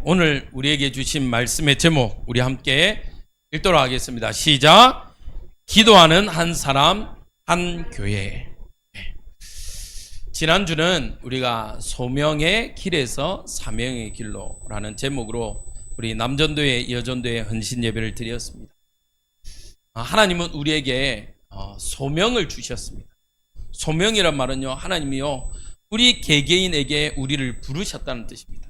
오늘 우리에게 주신 말씀의 제목 우리 함께 읽도록 하겠습니다. 시작. 기도하는 한 사람 한 교회. 지난주는 우리가 소명의 길에서 사명의 길로라는 제목으로 우리 남전도회 여전도회 헌신 예배를 드렸습니다. 하나님은 우리에게 소명을 주셨습니다. 소명이란 말은요, 하나님이요 우리 개개인에게 우리를 부르셨다는 뜻입니다.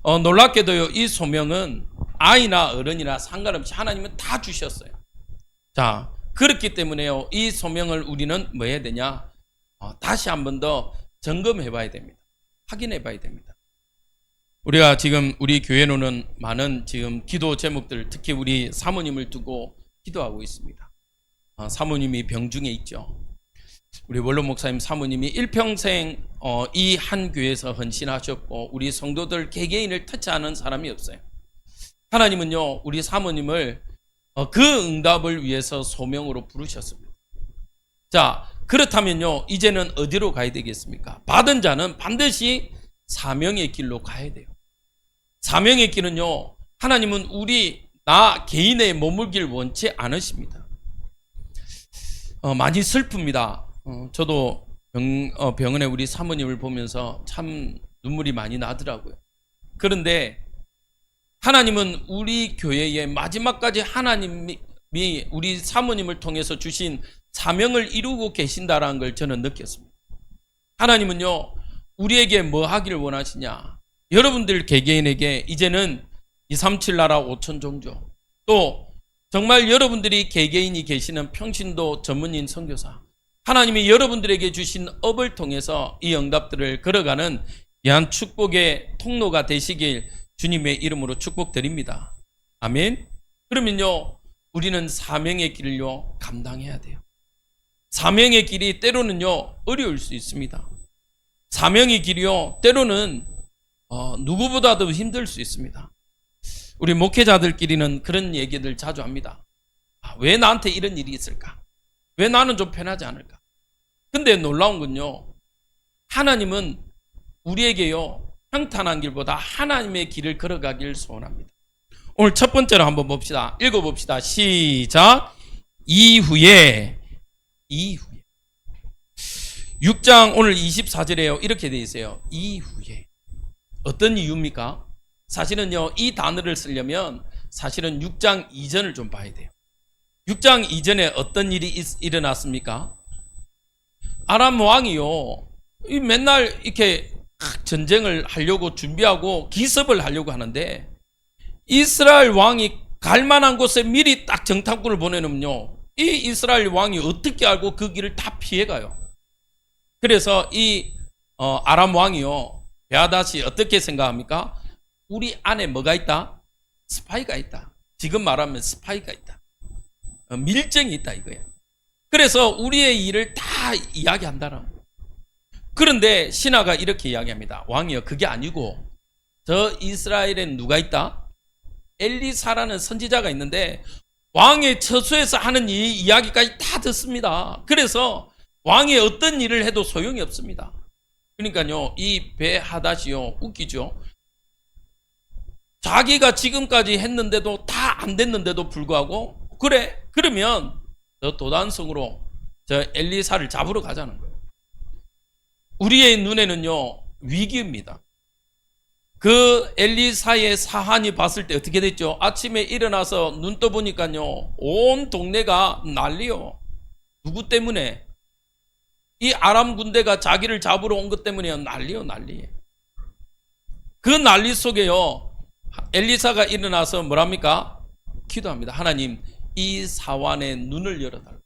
놀랍게도요, 이 소명은 아이나 어른이나 상관없이 하나님은 다 주셨어요. 자, 그렇기 때문에요, 이 소명을 우리는 뭐 해야 되냐? 다시 한 번 더 점검해 봐야 됩니다. 확인해 봐야 됩니다. 우리가 지금 우리 교회로는 많은 지금 기도 제목들, 특히 우리 사모님을 두고 기도하고 있습니다. 사모님이 병중에 있죠. 우리 원로 목사님 사모님이 일평생 이 한 교회에서 헌신하셨고 우리 성도들 개개인을 터치하는 사람이 없어요. 하나님은요 우리 사모님을 그 응답을 위해서 소명으로 부르셨습니다. 자, 그렇다면요 이제는 어디로 가야 되겠습니까? 받은 자는 반드시 사명의 길로 가야 돼요. 사명의 길은요, 하나님은 나 개인의 머물길 원치 않으십니다. 많이 슬픕니다. 저도 병원에 우리 사모님을 보면서 참 눈물이 많이 나더라고요. 그런데 하나님은 우리 교회의 마지막까지 하나님이 우리 사모님을 통해서 주신 사명을 이루고 계신다라는 걸 저는 느꼈습니다. 하나님은요 우리에게 뭐 하기를 원하시냐? 여러분들 개개인에게 이제는 237 나라 5천 종족, 또 정말 여러분들이 개개인이 계시는 평신도 전문인 선교사, 하나님이 여러분들에게 주신 업을 통해서 이 응답들을 걸어가는 귀한 축복의 통로가 되시길 주님의 이름으로 축복드립니다. 아멘. 그러면요 우리는 사명의 길을요 감당해야 돼요. 사명의 길이 때로는요 어려울 수 있습니다. 사명의 길이요 때로는 누구보다도 힘들 수 있습니다. 우리 목회자들끼리는 그런 얘기들 자주 합니다. 왜 나한테 이런 일이 있을까? 왜 나는 좀 편하지 않을까? 근데 놀라운 건요, 하나님은 우리에게요 평탄한 길보다 하나님의 길을 걸어가길 소원합니다. 오늘 첫 번째로 한번 봅시다. 읽어봅시다. 시작. 이후에 6장 오늘 24절에요 이렇게 되어 있어요. 이후에. 어떤 이유입니까? 사실은요 이 단어를 쓰려면 사실은 6장 이전을 좀 봐야 돼요. 6장 이전에 어떤 일이 일어났습니까? 아람 왕이요 맨날 이렇게 전쟁을 하려고 준비하고 기습을 하려고 하는데, 이스라엘 왕이 갈 만한 곳에 미리 딱 정탐꾼을 보내놓으면요 이 이스라엘 왕이 어떻게 알고 그 길을 다 피해가요. 그래서 이 아람 왕이요 베하닷이 어떻게 생각합니까? 우리 안에 뭐가 있다? 스파이가 있다. 지금 말하면 스파이가 있다. 밀정이 있다 이거예요. 그래서 우리의 일을 다 이야기한다는. 그런데 신하가 이렇게 이야기합니다. 왕이요 그게 아니고 저 이스라엘엔 누가 있다? 엘리사라는 선지자가 있는데 왕의 처소에서 하는 이 이야기까지 다 듣습니다. 그래서 왕이 어떤 일을 해도 소용이 없습니다. 그러니까요 이 베하닷이요 웃기죠. 자기가 지금까지 했는데도 다 안 됐는데도 불구하고 그러면 저 도단성으로 저 엘리사를 잡으러 가자는 거예요. 우리의 눈에는요 위기입니다. 그 엘리사의 사환이 봤을 때 어떻게 됐죠? 아침에 일어나서 눈 떠보니까요 온 동네가 난리요. 누구 때문에? 이 아람 군대가 자기를 잡으러 온 것 때문에요. 난리요 난리. 그 난리 속에요 엘리사가 일어나서 뭐랍니까? 기도합니다. 하나님 이 사환의 눈을 열어달라.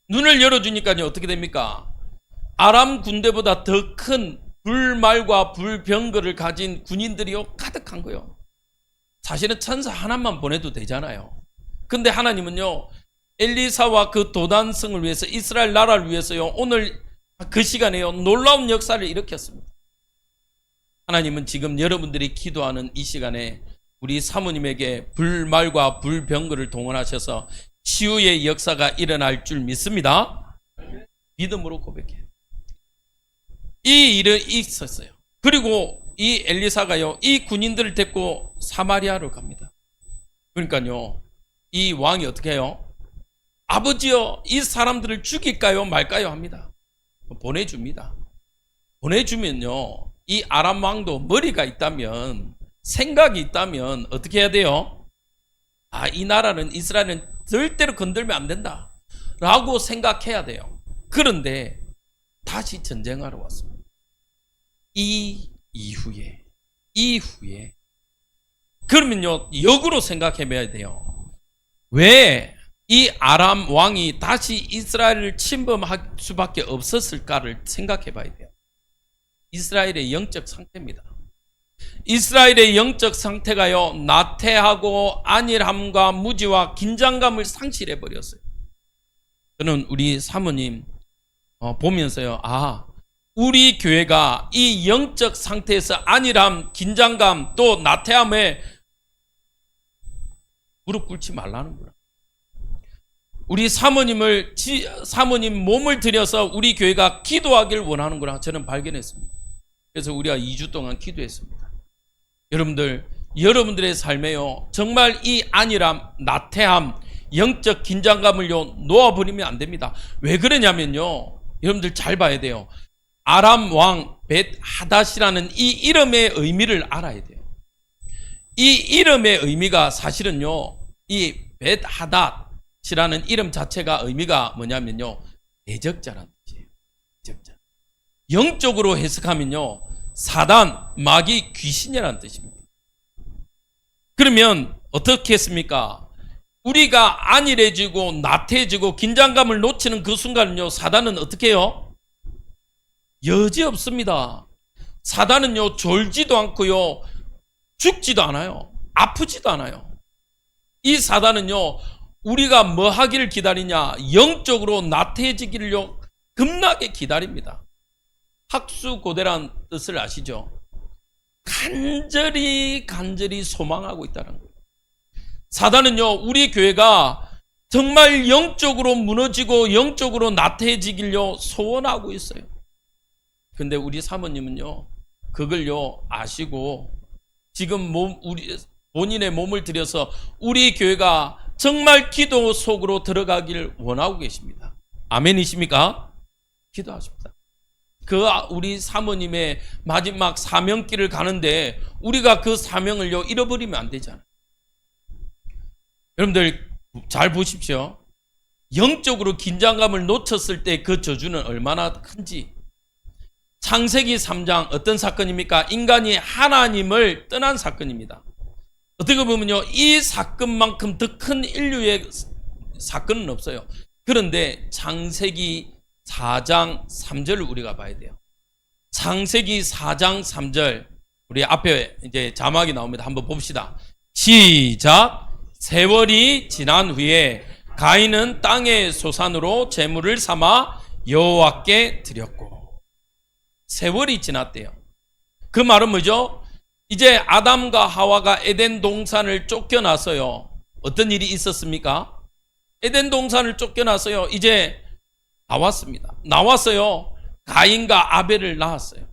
눈을 열어주니까요 어떻게 됩니까? 아람 군대보다 더 큰 불말과 불병거를 가진 군인들이요 가득한 거예요. 사실은 천사 하나만 보내도 되잖아요. 근데 하나님은요 엘리사와 그 도단성을 위해서, 이스라엘 나라를 위해서요 오늘 그 시간에요 놀라운 역사를 일으켰습니다. 하나님은 지금 여러분들이 기도하는 이 시간에 우리 사모님에게 불말과 불병거를 동원하셔서 치유의 역사가 일어날 줄 믿습니다. 믿음으로 고백해요. 이 일은 있었어요. 그리고 이 엘리사가요, 이 군인들을 데리고 사마리아로 갑니다. 그러니까요, 이 왕이 어떻게 해요? 아버지여, 이 사람들을 죽일까요 말까요 합니다. 보내줍니다. 보내주면요, 이 아람 왕도 머리가 있다면, 생각이 있다면 어떻게 해야 돼요? 이 나라는, 이스라엘은 절대로 건들면 안 된다 라고 생각해야 돼요. 그런데 다시 전쟁하러 왔습니다. 이후에 그러면요, 역으로 생각해 봐야 돼요. 왜 이 아람 왕이 다시 이스라엘을 침범할 수밖에 없었을까를 생각해 봐야 돼요. 이스라엘의 영적 상태입니다. 이스라엘의 영적 상태가요, 나태하고 안일함과 무지와 긴장감을 상실해 버렸어요. 저는 우리 사모님 보면서요, 우리 교회가 이 영적 상태에서 안일함, 긴장감, 또 나태함에 무릎 꿇지 말라는구나. 우리 사모님 몸을 들여서 우리 교회가 기도하길 원하는구나, 저는 발견했습니다. 그래서 우리가 2주 동안 기도했습니다. 여러분들의 삶에요, 정말 이 안일함, 나태함, 영적 긴장감을요, 놓아버리면 안 됩니다. 왜 그러냐면요, 여러분들 잘 봐야 돼요. 아람 왕 벳하닷이라는 이 이름의 의미를 알아야 돼요. 이 이름의 의미가 사실은요, 이 벳하닷이라는 이름 자체가 의미가 뭐냐면요, 대적자라는 뜻이에요. 대적자. 영적으로 해석하면요, 사단, 마귀, 귀신이라는 뜻입니다. 그러면 어떻게 했습니까? 우리가 안일해지고 나태해지고 긴장감을 놓치는 그 순간은요, 사단은 어떻게 해요? 여지없습니다. 사단은요, 졸지도 않고요, 죽지도 않아요. 아프지도 않아요. 이 사단은요, 우리가 뭐 하기를 기다리냐? 영적으로 나태해지기를요, 급나게 기다립니다. 학수고대란 뜻을 아시죠? 간절히 소망하고 있다는 거예요. 사단은요, 우리 교회가 정말 영적으로 무너지고 영적으로 나태해지길요, 소원하고 있어요. 근데 우리 사모님은요, 그걸요, 아시고 지금 본인의 몸을 들여서 우리 교회가 정말 기도 속으로 들어가길 원하고 계십니다. 아멘이십니까? 기도하십니다. 우리 사모님의 마지막 사명길을 가는데 우리가 그 사명을요, 잃어버리면 안 되잖아요. 여러분들 잘 보십시오. 영적으로 긴장감을 놓쳤을 때 그 저주는 얼마나 큰지. 창세기 3장 어떤 사건입니까? 인간이 하나님을 떠난 사건입니다. 어떻게 보면요, 이 사건만큼 더 큰 인류의 사건은 없어요. 그런데 창세기 4장 3절을 우리가 봐야 돼요. 창세기 4장 3절, 우리 앞에 이제 자막이 나옵니다. 한번 봅시다. 시작. 세월이 지난 후에 가인은 땅의 소산으로 제물을 삼아 여호와께 드렸고. 세월이 지났대요. 그 말은 뭐죠? 이제 아담과 하와가 에덴 동산을 쫓겨나서요, 어떤 일이 있었습니까? 에덴 동산을 쫓겨나서요, 이제 나왔어요. 가인과 아벨을 낳았어요.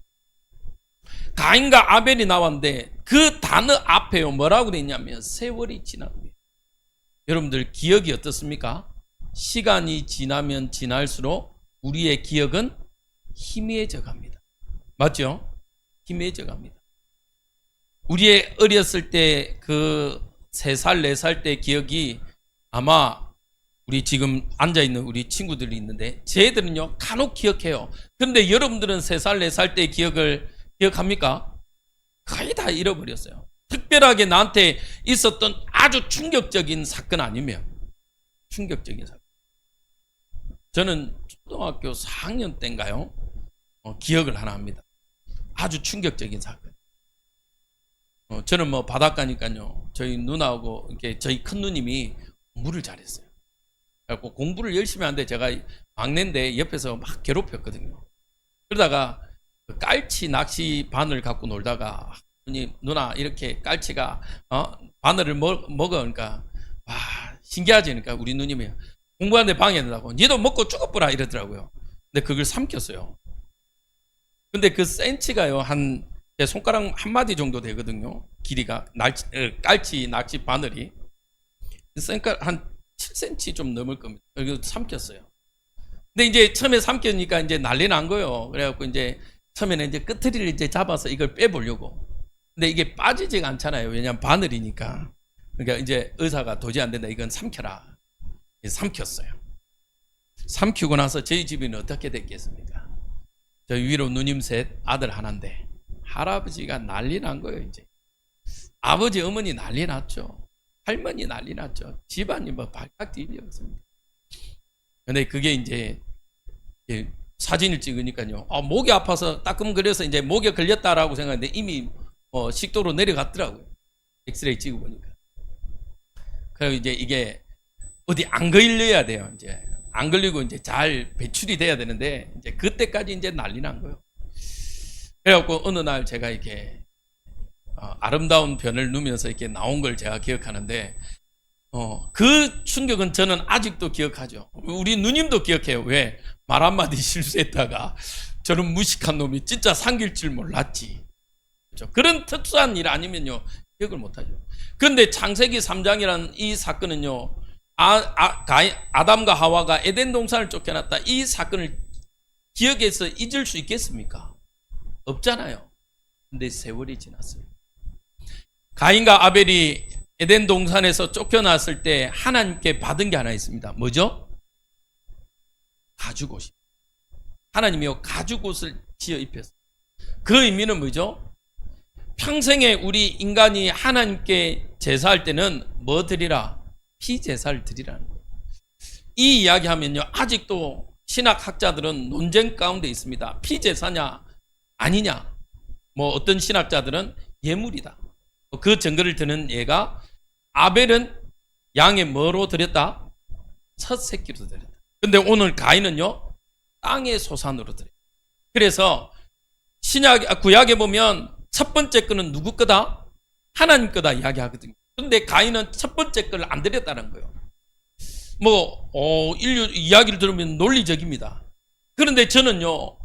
가인과 아벨이 나왔는데 그 단어 앞에요, 뭐라고 돼 있냐면 세월이 지난 후에. 여러분들 기억이 어떻습니까? 시간이 지나면 지날수록 우리의 기억은 희미해져 갑니다. 맞죠? 희미해져 갑니다. 우리의 어렸을 때 그 3살, 4살 때 기억이, 아마 우리 지금 앉아있는 우리 친구들이 있는데 쟤들은요 간혹 기억해요. 그런데 여러분들은 3살, 4살 때 기억을 기억합니까? 거의 다 잃어버렸어요. 특별하게 나한테 있었던 아주 충격적인 사건 아니면, 충격적인 사건. 저는 초등학교 4학년 때인가요? 기억을 하나 합니다. 아주 충격적인 사건. 저는 뭐 바닷가니까요, 저희 누나하고 이렇게 저희 큰 누님이 공부를 잘했어요. 그래갖고 공부를 열심히 하는데 제가 막내인데 옆에서 막 괴롭혔거든요. 그러다가 깔치 낚시 바늘 갖고 놀다가 누나 이렇게 깔치가 바늘을 먹어. 그러니까 와, 신기하지. 그러니까 우리 누님이 공부하는데 방해된다고, 니도 먹고 죽어보라 이러더라고요. 근데 그걸 삼켰어요. 근데 그 센치가요 한 제 손가락 한 마디 정도 되거든요. 길이가 깔치 낚시 바늘이 그러니까 한 7cm 좀 넘을 겁니다. 그래서 삼켰어요. 근데 이제 처음에 삼켰으니까 이제 난리 난 거예요. 그래갖고 이제 처음에는 이제 끄트리를 이제 잡아서 이걸 빼보려고. 근데 이게 빠지지가 않잖아요. 왜냐하면 바늘이니까. 그러니까 이제 의사가 도저히 안 된다. 이건 삼켜라. 삼켰어요. 삼키고 나서 저희 집에는 어떻게 됐겠습니까? 저 위로 누님 셋, 아들 하나인데 할아버지가 난리 난 거예요. 이제 아버지 어머니 난리 났죠. 할머니 난리 났죠. 집안이 뭐 발칵 뒤집었습니다. 근데 그게 이제 사진을 찍으니까요. 목이 아파서 따끔거려서 이제 목에 걸렸다라고 생각했는데 이미 식도로 내려갔더라고요. 엑스레이 찍어 보니까. 그리고 이제 이게 어디 안 걸려야 돼요. 이제 안 걸리고 이제 잘 배출이 돼야 되는데 이제 그때까지 이제 난리 난 거예요. 그래갖고 어느 날 제가 이렇게 아름다운 변을 누면서 이렇게 나온 걸 제가 기억하는데 그 충격은 저는 아직도 기억하죠. 우리 누님도 기억해요. 왜? 말 한마디 실수했다가 저런 무식한 놈이 진짜 삼킬 줄 몰랐지. 그렇죠? 그런 특수한 일 아니면요 기억을 못하죠. 그런데 창세기 3장이라는 이 사건은요 아담과 하와가 에덴 동산을 쫓겨났다. 이 사건을 기억해서 잊을 수 있겠습니까? 없잖아요. 근데 세월이 지났어요. 가인과 아벨이 에덴 동산에서 쫓겨났을 때 하나님께 받은 게 하나 있습니다. 뭐죠? 가죽옷이. 하나님이요 가죽옷을 지어 입혔어요. 그 의미는 뭐죠? 평생에 우리 인간이 하나님께 제사할 때는 뭐 드리라? 피제사를 드리라는 거예요. 이 이야기 하면요 아직도 신학학자들은 논쟁 가운데 있습니다. 피제사냐 아니냐. 뭐 어떤 신학자들은 예물이다. 그 증거를 드는 예가 아벨은 양의 뭐로 드렸다? 첫 새끼로 드렸다. 근데 오늘 가인은요 땅의 소산으로 드려요. 그래서 구약에 보면 첫 번째 거는 누구 거다? 하나님 거다 이야기하거든요. 근데 가인은 첫 번째 걸 안 드렸다는 거예요. 인류 이야기를 들으면 논리적입니다. 그런데 저는요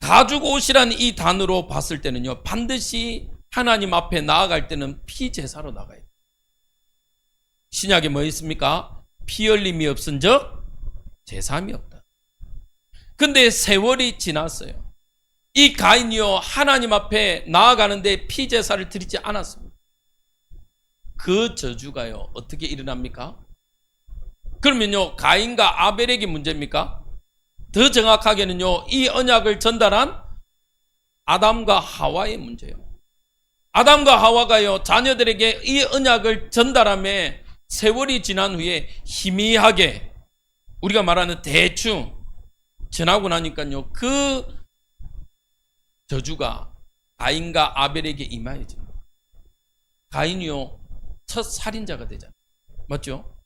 가죽옷이라는 이 단어로 봤을 때는요 반드시 하나님 앞에 나아갈 때는 피제사로 나가야 돼요. 신약에 뭐 있습니까? 피 흘림이 없은즉 제사함이 없다. 근데 세월이 지났어요. 이 가인이요 하나님 앞에 나아가는데 피제사를 드리지 않았습니다. 그 저주가요 어떻게 일어납니까? 그러면요 가인과 아벨에게 문제입니까? 더 정확하게는요 이 언약을 전달한 아담과 하와의 문제예요. 아담과 하와가요 자녀들에게 이 언약을 전달함에 세월이 지난 후에 희미하게 우리가 말하는 대충 전하고 나니까요 그 저주가 가인과 아벨에게 임하여집니다. 가인이요 첫 살인자가 되잖아요. 맞죠?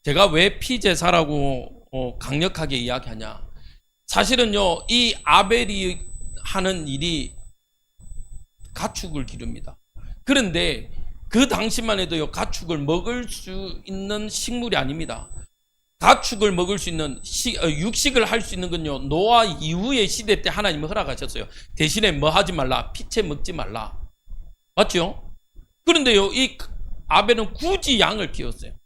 제가 왜 피제사라고 강력하게 이야기하냐. 사실은요 이 아벨이 하는 일이 가축을 기릅니다. 그런데 그 당시만 해도요 가축을 먹을 수 있는 식물이 아닙니다. 가축을 먹을 수 있는 육식을 할 수 있는 건요 노아 이후의 시대 때 하나님은 허락하셨어요. 대신에 뭐 하지 말라? 피채 먹지 말라. 맞죠? 그런데요 이 아벨은 굳이 양을 키웠어요.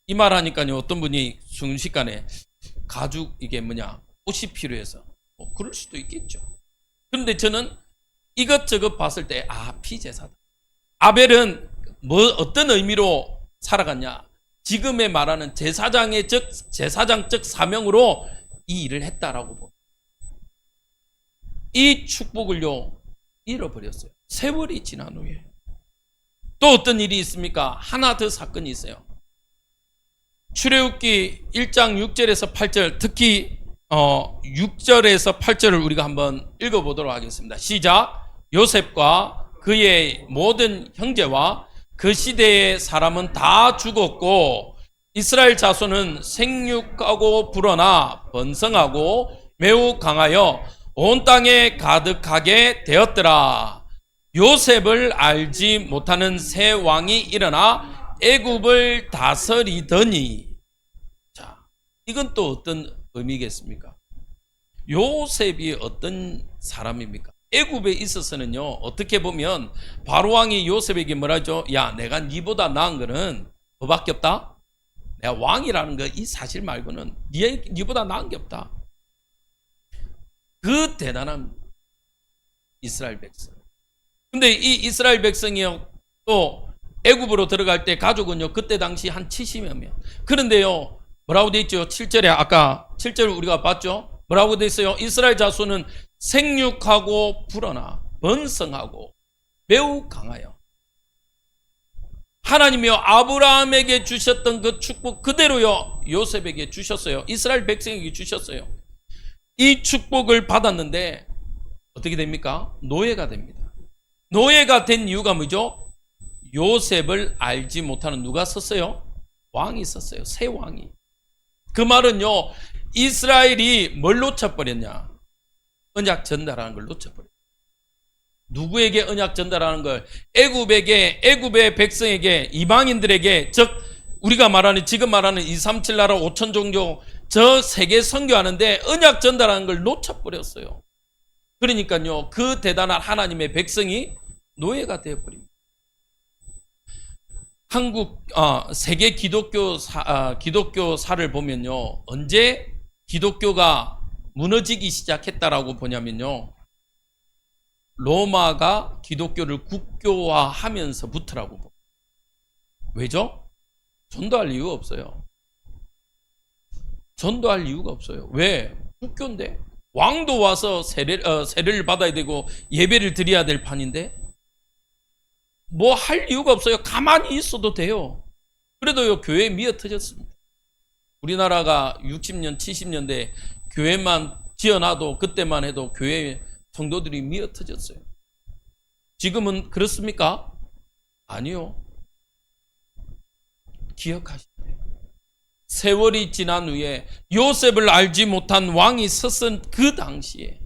이 말 하니까요 어떤 분이 순식간에 가죽 이게 뭐냐 옷이 필요해서 그럴 수도 있겠죠. 그런데 저는 이것저것 봤을 때 피제사다. 아벨은 어떤 의미로 살아갔냐? 지금의 말하는 제사장적 사명으로 이 일을 했다라고 봅니다. 이 축복을요 잃어버렸어요. 세월이 지난 후에. 또 어떤 일이 있습니까? 하나 더 사건이 있어요. 출애굽기 1장 6절에서 8절 특히 6절에서 8절을 우리가 한번 읽어보도록 하겠습니다. 시작. 요셉과 그의 모든 형제와 그 시대의 사람은 다 죽었고 이스라엘 자손은 생육하고 불어나 번성하고 매우 강하여 온 땅에 가득하게 되었더라. 요셉을 알지 못하는 새 왕이 일어나 애굽을 다스리더니. 자, 이건 또 어떤 의미겠습니까? 요셉이 어떤 사람입니까? 애굽에 있어서는요, 어떻게 보면 바로 왕이 요셉에게 뭐라죠? 야, 내가 니보다 나은 거는 뭐밖에 없다? 내가 왕이라는 거 이 사실 말고는 니보다 나은 게 없다. 그 대단한 이스라엘 백성. 근데 이 이스라엘 백성이요, 또 애굽으로 들어갈 때 가족은요, 그때 당시 한 70여 명. 그런데요, 뭐라고 돼 있죠? 7절에 아까 7절 우리가 봤죠? 뭐라고 돼 있어요? 이스라엘 자손은 생육하고 불어나 번성하고 매우 강하여 하나님이요 아브라함에게 주셨던 그 축복 그대로요 요셉에게 주셨어요. 이스라엘 백성에게 주셨어요. 이 축복을 받았는데 어떻게 됩니까? 노예가 됩니다. 노예가 된 이유가 뭐죠? 요셉을 알지 못하는 누가 썼어요? 왕이 썼어요. 새 왕이. 그 말은요, 이스라엘이 뭘 놓쳐버렸냐? 언약 전달하는 걸 놓쳐버렸어요. 누구에게 언약 전달하는 걸? 애굽에게, 애굽의 백성에게, 이방인들에게, 즉 우리가 말하는 지금 말하는 237 나라 5천 종족 저 세계 선교하는데 언약 전달하는 걸 놓쳐버렸어요. 그러니까요, 그 대단한 하나님의 백성이 노예가 되어버립니다. 세계 기독교사를 보면요, 언제 기독교가 무너지기 시작했다라고 보냐면요, 로마가 기독교를 국교화하면서부터라고 봅니다. 왜죠? 전도할 이유가 없어요. 전도할 이유가 없어요. 왜? 국교인데. 왕도 와서 세례를 받아야 되고 예배를 드려야 될 판인데 뭐 할 이유가 없어요. 가만히 있어도 돼요. 그래도요, 교회 미어 터졌습니다. 우리나라가 60년, 70년대 교회만 지어놔도 그때만 해도 교회 성도들이 미어 터졌어요. 지금은 그렇습니까? 아니요. 기억하셔야 돼요. 세월이 지난 후에 요셉을 알지 못한 왕이 섰은 그 당시에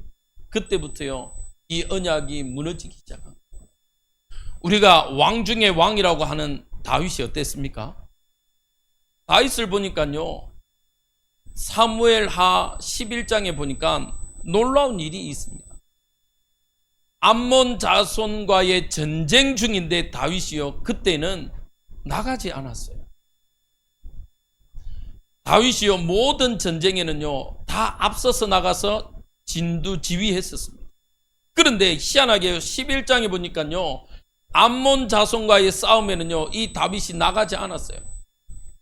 그때부터요, 이 언약이 무너지기 시작합니다. 우리가 왕 중에 왕이라고 하는 다윗이 어땠습니까? 다윗을 보니까요, 사무엘하 11장에 보니까 놀라운 일이 있습니다. 암몬 자손과의 전쟁 중인데 다윗이요, 그때는 나가지 않았어요. 다윗이요, 모든 전쟁에는요, 다 앞서서 나가서 진두지휘했었습니다. 그런데 희한하게 11장에 보니까요, 암몬 자손과의 싸움에는요, 이 다윗이 나가지 않았어요.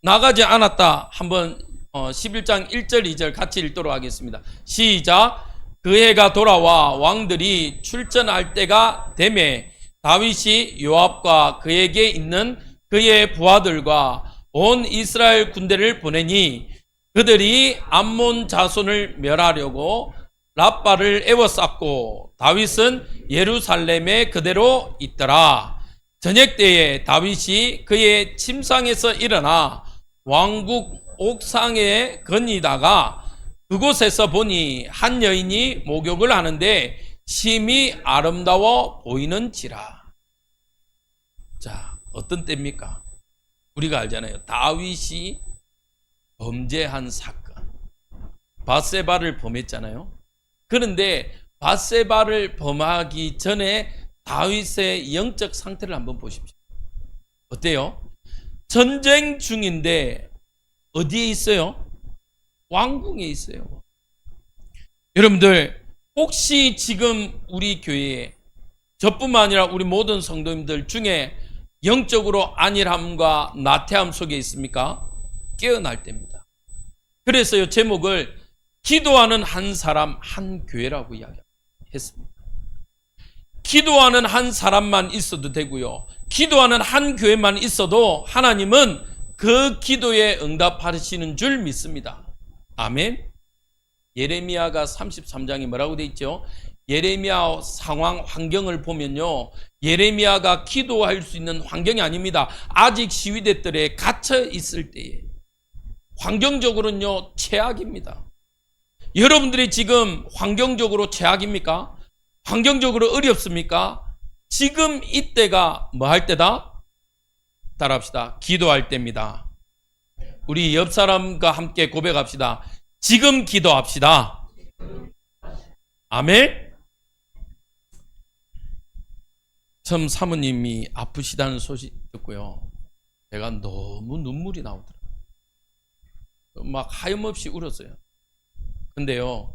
나가지 않았다. 한번 11장 1절 2절 같이 읽도록 하겠습니다. 시작. 그 해가 돌아와 왕들이 출전할 때가 되매 다윗이 요압과 그에게 있는 그의 부하들과 온 이스라엘 군대를 보내니 그들이 암몬 자손을 멸하려고 랍바를 에워쌌고 다윗은 예루살렘에 그대로 있더라. 저녁 때에 다윗이 그의 침상에서 일어나 왕국 옥상에 거니다가 그곳에서 보니 한 여인이 목욕을 하는데 심히 아름다워 보이는지라. 자, 어떤 때입니까? 우리가 알잖아요. 다윗이 범죄한 사건, 밧세바를 범했잖아요. 그런데 밧세바를 범하기 전에 다윗의 영적 상태를 한번 보십시오. 어때요? 전쟁 중인데 어디에 있어요? 왕궁에 있어요. 여러분들, 혹시 지금 우리 교회에 저뿐만 아니라 우리 모든 성도님들 중에 영적으로 안일함과 나태함 속에 있습니까? 깨어날 때입니다. 그래서요, 제목을 기도하는 한 사람 한 교회라고 이야기했습니다. 기도하는 한 사람만 있어도 되고요, 기도하는 한 교회만 있어도 하나님은 그 기도에 응답하시는 줄 믿습니다. 아멘. 예레미야가 33장에 뭐라고 돼 있죠? 예레미야 상황 환경을 보면요, 예레미야가 기도할 수 있는 환경이 아닙니다. 아직 시위대들에 갇혀 있을 때에 환경적으로는요 최악입니다. 여러분들이 지금 환경적으로 최악입니까? 환경적으로 어렵습니까? 지금 이때가 뭐 할 때다? 따라합시다. 기도할 때입니다. 우리 옆 사람과 함께 고백합시다. 지금 기도합시다. 아멘. 처음 사모님이 아프시다는 소식 듣고요. 제가 너무 눈물이 나오더라고요. 막 하염없이 울었어요. 근데요,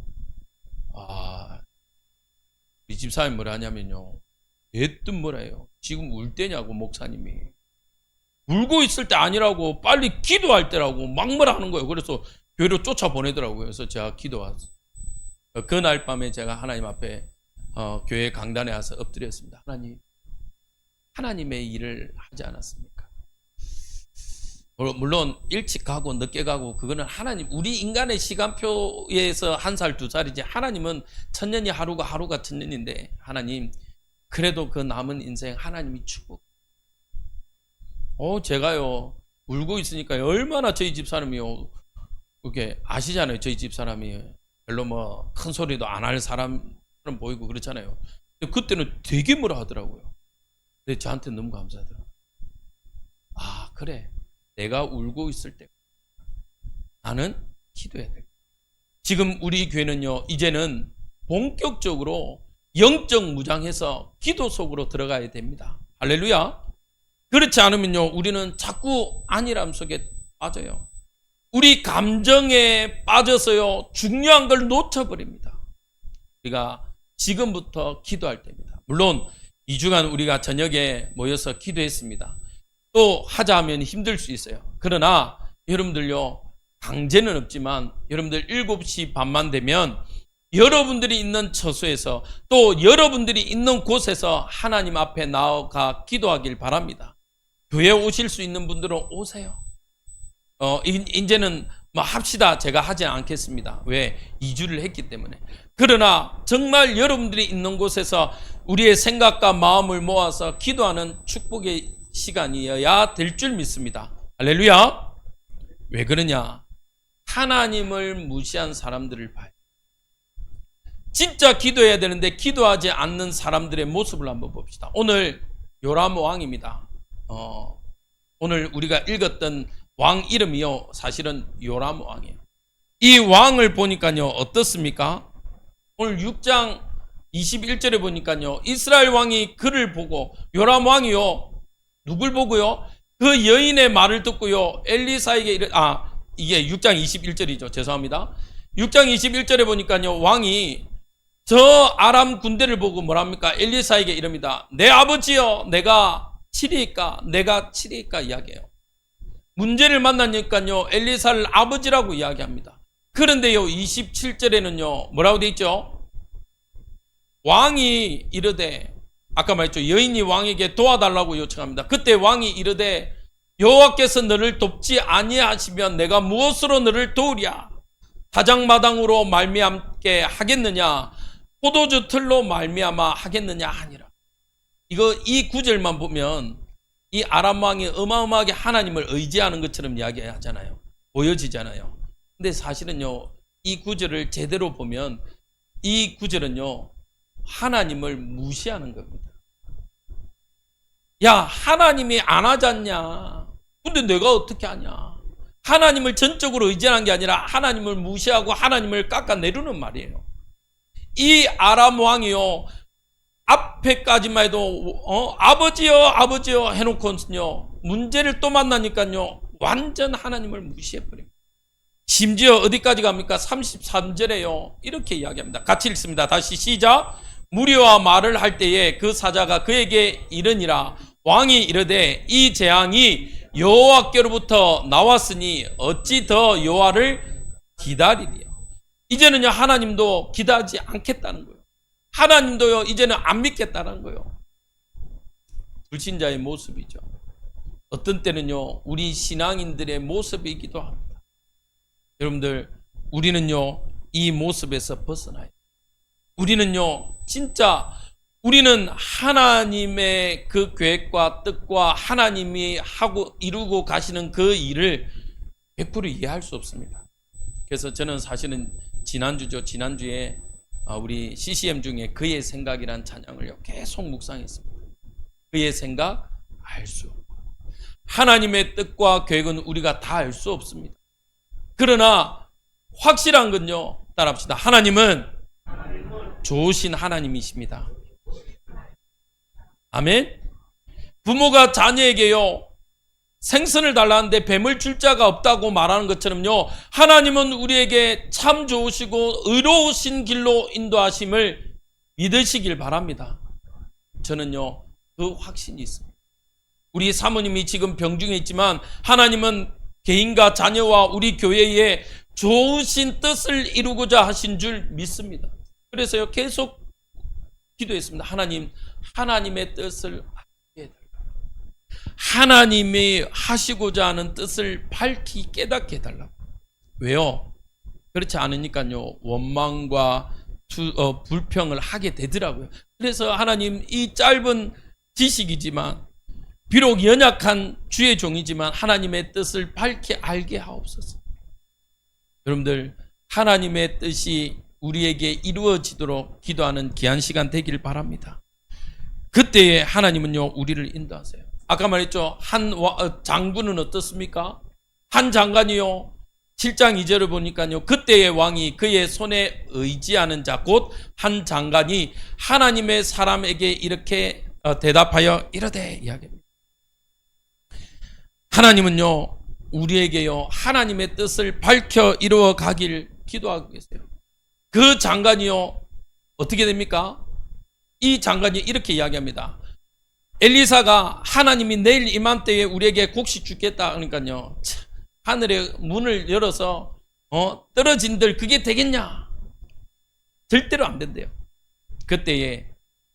이 집사람이 뭐라 하냐면요. 왜 뜻 뭐래요? 지금 울 때냐고, 목사님이. 울고 있을 때 아니라고, 빨리 기도할 때라고 막 뭐라 하는 거예요. 그래서 교회로 쫓아보내더라고요. 그래서 제가 기도했어요. 그날 밤에 제가 하나님 앞에 교회 강단에 와서 엎드렸습니다. 하나님, 하나님의 일을 하지 않았습니까? 물론 일찍 가고 늦게 가고 그거는 하나님, 우리 인간의 시간표에서 한 살, 두 살이지, 하나님은 천년이 하루가 천년인데, 하나님 그래도 그 남은 인생 하나님이 축복. 제가요 울고 있으니까 얼마나 저희 집사람이요, 그게 아시잖아요. 저희 집사람이 별로 뭐 큰 소리도 안 할 사람처럼 보이고 그렇잖아요. 근데 그때는 되게 뭐라 하더라고요. 근데 저한테 너무 감사하더라고요. 그래, 내가 울고 있을 때 나는 기도해야 돼. 지금 우리 교회는요, 이제는 본격적으로 영적 무장해서 기도 속으로 들어가야 됩니다. 할렐루야. 그렇지 않으면요, 우리는 자꾸 안일함 속에 빠져요. 우리 감정에 빠져서요, 중요한 걸 놓쳐버립니다. 우리가 지금부터 기도할 때입니다. 물론 2주간 우리가 저녁에 모여서 기도했습니다. 또 하자 하면 힘들 수 있어요. 그러나 여러분들요, 강제는 없지만 여러분들 7시 반만 되면 여러분들이 있는 처소에서, 또 여러분들이 있는 곳에서 하나님 앞에 나아가 기도하길 바랍니다. 교회 오실 수 있는 분들은 오세요. 이제는 뭐 합시다, 제가 하지 않겠습니다. 왜? 2주를 했기 때문에. 그러나 정말 여러분들이 있는 곳에서 우리의 생각과 마음을 모아서 기도하는 축복의 시간이어야 될 줄 믿습니다. 할렐루야. 왜 그러냐? 하나님을 무시한 사람들을 봐요. 진짜 기도해야 되는데 기도하지 않는 사람들의 모습을 한번 봅시다. 오늘 요람 왕입니다. 오늘 우리가 읽었던 왕 이름이요, 사실은 요람 왕이에요. 이 왕을 보니까요, 어떻습니까? 오늘 6장 21절에 보니까요, 이스라엘 왕이 그를 보고, 요람 왕이요, 누굴 보고요? 그 여인의 말을 듣고요, 엘리사에게 이게 6장 21절이죠. 죄송합니다. 6장 21절에 보니까요, 왕이 저 아람 군대를 보고 뭐랍니까? 엘리사에게 이럽니다. 내 아버지여, 내가 치리이까 이야기해요. 문제를 만나니까요, 엘리사를 아버지라고 이야기합니다. 그런데요, 27절에는요, 뭐라고 되어 있죠? 왕이 이르되, 아까 말했죠, 여인이 왕에게 도와달라고 요청합니다. 그때 왕이 이르되, 여호와께서 너를 돕지 아니하시면 내가 무엇으로 너를 도우랴? 다장마당으로 말미암게 하겠느냐? 포도주 틀로 말미암아 하겠느냐 하니라. 이 구절만 보면 이 아람 왕이 어마어마하게 하나님을 의지하는 것처럼 이야기하잖아요. 보여지잖아요. 근데 사실은요, 이 구절을 제대로 보면 이 구절은요, 하나님을 무시하는 겁니다. 야, 하나님이 안 하잖냐? 근데 내가 어떻게 하냐? 하나님을 전적으로 의지하는 게 아니라 하나님을 무시하고 하나님을 깎아내리는 말이에요. 이 아람 왕이요, 앞에까지만 해도 아버지요 해놓고는요, 문제를 또 만나니까요, 완전 하나님을 무시해버립니다. 심지어 어디까지 갑니까? 33절에요 이렇게 이야기합니다. 같이 읽습니다. 다시 시작. 무리와 말을 할 때에 그 사자가 그에게 이르니라. 왕이 이르되 이 재앙이 여호와께로부터 나왔으니 어찌 더 여호와를 기다리리요. 이제는요, 하나님도 기다리지 않겠다는 거예요. 하나님도요, 이제는 안 믿겠다는 거예요. 불신자의 모습이죠. 어떤 때는요, 우리 신앙인들의 모습이기도 합니다. 여러분들, 우리는요, 이 모습에서 벗어나요. 우리는요, 진짜 우리는 하나님의 그 계획과 뜻과 하나님이 하고 이루고 가시는 그 일을 100% 이해할 수 없습니다. 그래서 저는 사실은 지난주에 우리 CCM 중에 그의 생각이란 찬양을 계속 묵상했습니다. 그의 생각 알 수 없고, 하나님의 뜻과 계획은 우리가 다 알 수 없습니다. 그러나 확실한 건요, 따라합시다. 하나님은 좋으신 하나님이십니다. 아멘. 부모가 자녀에게요 생선을 달라는데 뱀을 줄 자가 없다고 말하는 것처럼요, 하나님은 우리에게 참 좋으시고 의로우신 길로 인도하심을 믿으시길 바랍니다. 저는요 그 확신이 있습니다. 우리 사모님이 지금 병중에 있지만 하나님은 개인과 자녀와 우리 교회에 좋으신 뜻을 이루고자 하신 줄 믿습니다. 그래서요 계속 기도했습니다. 하나님, 하나님의 뜻을 알게 해달라. 하나님이 하시고자 하는 뜻을 밝히 깨닫게 해달라. 왜요? 그렇지 않으니까요 원망과 불평을 하게 되더라고요. 그래서 하나님, 이 짧은 지식이지만 비록 연약한 주의 종이지만 하나님의 뜻을 밝히 알게 하옵소서. 여러분들, 하나님의 뜻이 우리에게 이루어지도록 기도하는 귀한 시간 되길 바랍니다. 그때에 하나님은요 우리를 인도하세요. 아까 말했죠, 한 장군은 어떻습니까? 한 장관이요 7장 2절을 보니까요, 그때의 왕이 그의 손에 의지하는 자 곧 한 장관이 하나님의 사람에게 이렇게 대답하여 이르되 이야기합니다. 하나님은요 우리에게요 하나님의 뜻을 밝혀 이루어 가길 기도하고 계세요. 그 장관이요 어떻게 됩니까? 이 장관이 이렇게 이야기합니다. 엘리사가 하나님이 내일 이맘때에 우리에게 곡식 주겠다 그러니까요, 하늘의 문을 열어서 떨어진들 그게 되겠냐? 절대로 안 된대요. 그때에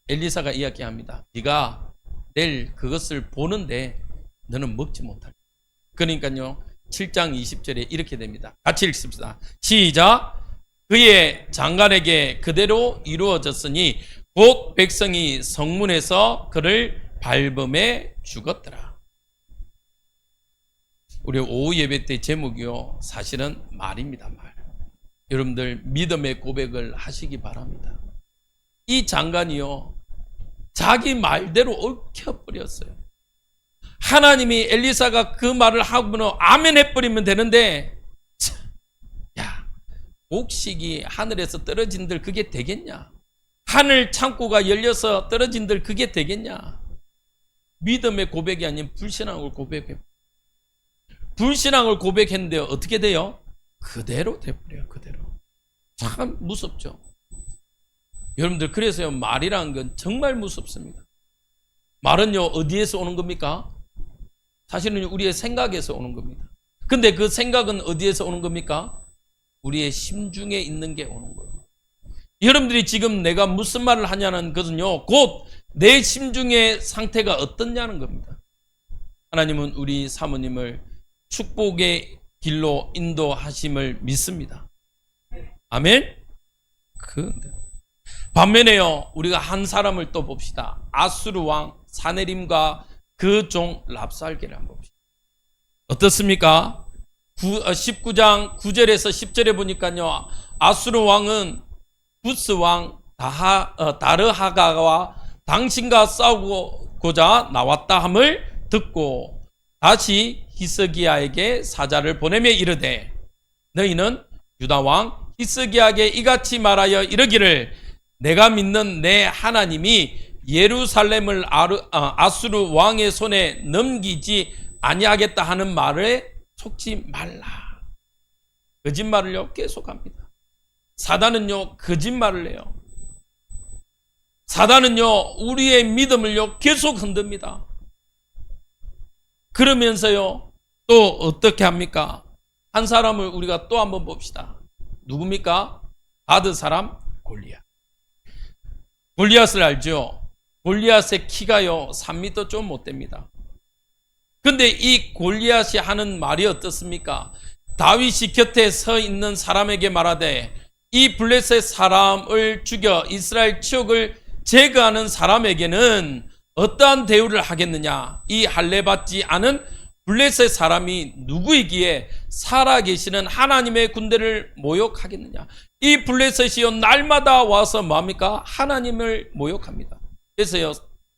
엘리사가 이야기합니다. 네가 내일 그것을 보는데 너는 먹지 못할. 그러니까요 7장 20절에 이렇게 됩니다. 같이 읽습시다. 시작. 그의 장관에게 그대로 이루어졌으니 곧 백성이 성문에서 그를 밟음에 죽었더라. 우리 오후 예배 때 제목이요 사실은 말입니다. 말. 여러분들 믿음의 고백을 하시기 바랍니다. 이 장관이요 자기 말대로 얽혀버렸어요. 하나님이 엘리사가 그 말을 하고는 아멘 해버리면 되는데, 야, 곡식이 하늘에서 떨어진들 그게 되겠냐? 하늘 창고가 열려서 떨어진들 그게 되겠냐? 믿음의 고백이 아닌 불신앙을 고백해. 불신앙을 고백했는데 어떻게 돼요? 그대로 돼버려요. 그대로. 참 무섭죠. 여러분들, 그래서요 말이라는 건 정말 무섭습니다. 말은요 어디에서 오는 겁니까? 사실은 우리의 생각에서 오는 겁니다. 근데 그 생각은 어디에서 오는 겁니까? 우리의 심중에 있는 게 오는 거예요. 여러분들이 지금 내가 무슨 말을 하냐는 것은요 곧 내 심중의 상태가 어떻냐는 겁니다. 하나님은 우리 사모님을 축복의 길로 인도하심을 믿습니다. 아멘. 반면에요 우리가 한 사람을 또 봅시다. 아수르 왕 사네림과 그 종 랍살게를 한번 봅시다. 어떻습니까? 19장 9절에서 10절에 보니까요 아수르 왕은 부스 왕 다르하가와 당신과 싸우고자 나왔다 함을 듣고 다시 히스기야에게 사자를 보내며 이르되 너희는 유다 왕 히스기야에게 이같이 말하여 이르기를 내가 믿는 내 하나님이 예루살렘을 아수르 왕의 손에 넘기지 아니하겠다 하는 말에 속지 말라. 거짓말을요 계속합니다. 사단은요 거짓말을 해요. 사단은요 우리의 믿음을요 계속 흔듭니다. 그러면서요 또 어떻게 합니까? 한 사람을 우리가 또 한번 봅시다. 누굽니까? 가드 사람 골리앗. 골리앗을 알죠? 골리앗의 키가요 3m 좀 못 됩니다. 근데 이 골리앗이 하는 말이 어떻습니까? 다윗이 곁에 서 있는 사람에게 말하되 이 블레셋 사람을 죽여 이스라엘 지옥을 제거하는 사람에게는 어떠한 대우를 하겠느냐? 이 할례받지 않은 블레셋 사람이 누구이기에 살아계시는 하나님의 군대를 모욕하겠느냐? 이 블레셋이요 날마다 와서 뭐합니까? 하나님을 모욕합니다. 그래서요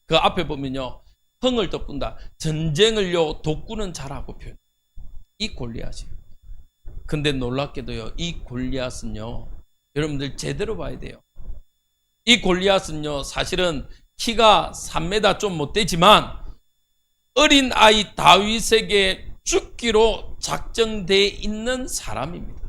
그 앞에 보면요 흥을 돋군다. 전쟁을요 돋구는 자라고 표현. 이 골리앗이. 근데 놀랍게도요 이 골리앗은요 여러분들 제대로 봐야 돼요. 이 골리앗은요 사실은 키가 3m 좀 못 되지만 어린 아이 다윗에게 죽기로 작정되어 있는 사람입니다.